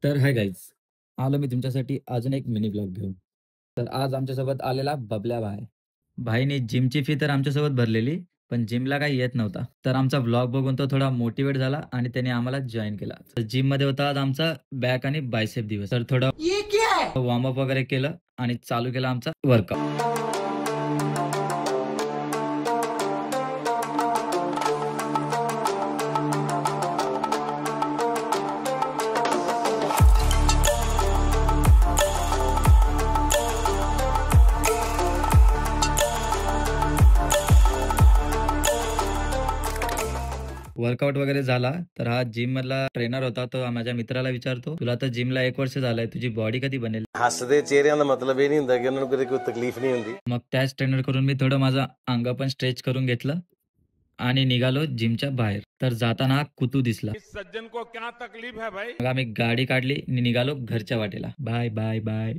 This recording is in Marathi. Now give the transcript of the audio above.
तर हाय गाईज, आलो मी तुमच्यासाठी अजून एक मिनी ब्लॉग घेऊन. तर आज आमच्यासोबत आलेला बबल्या भाई. भाईने जिमची फी तर आमच्यासोबत भरलेली, पण जिमला काही येत नव्हता. तर आमचा व्लॉग बघून तो थोडा मोटिवेट झाला आणि त्याने आम्हाला जॉइन केला. तर जिममध्ये होता आज आमचा बॅक आणि बायसेप दिवस. तर थोडं वॉर्मअप वगैरे केलं आणि चालू केला आमचा वर्कआउट. वर्कआउट वगैरे झाला, तर हा जिममधला ट्रेनर होता. तो माझ्या मित्राला विचारतो, "तुला तर जिमला 1 वर्ष झालंय, तुझी बॉडी कधी बनेल?" हसदे चेहऱ्यां ਦਾ ਮਤਲਬ ਇਹ ਨਹੀਂ ਹੁੰਦਾ ਕਿ ਉਹਨਾਂ ਨੂੰ ਕੋਈ ਤਕਲੀਫ ਨਹੀਂ ਹੁੰਦੀ। मग त्याच ट्रेनर करून मी थोडं माझं अंग पण स्ट्रेच करून घेतलं आणि निघालो जिमच्या बाहेर. तर जाताना हा कुतू दिसला. इस सज्जन को क्या तकलीफ है भाई। मग आम्ही गाडी काढली आणि निघालो घरच्या वाटेला. Bye, bye, bye.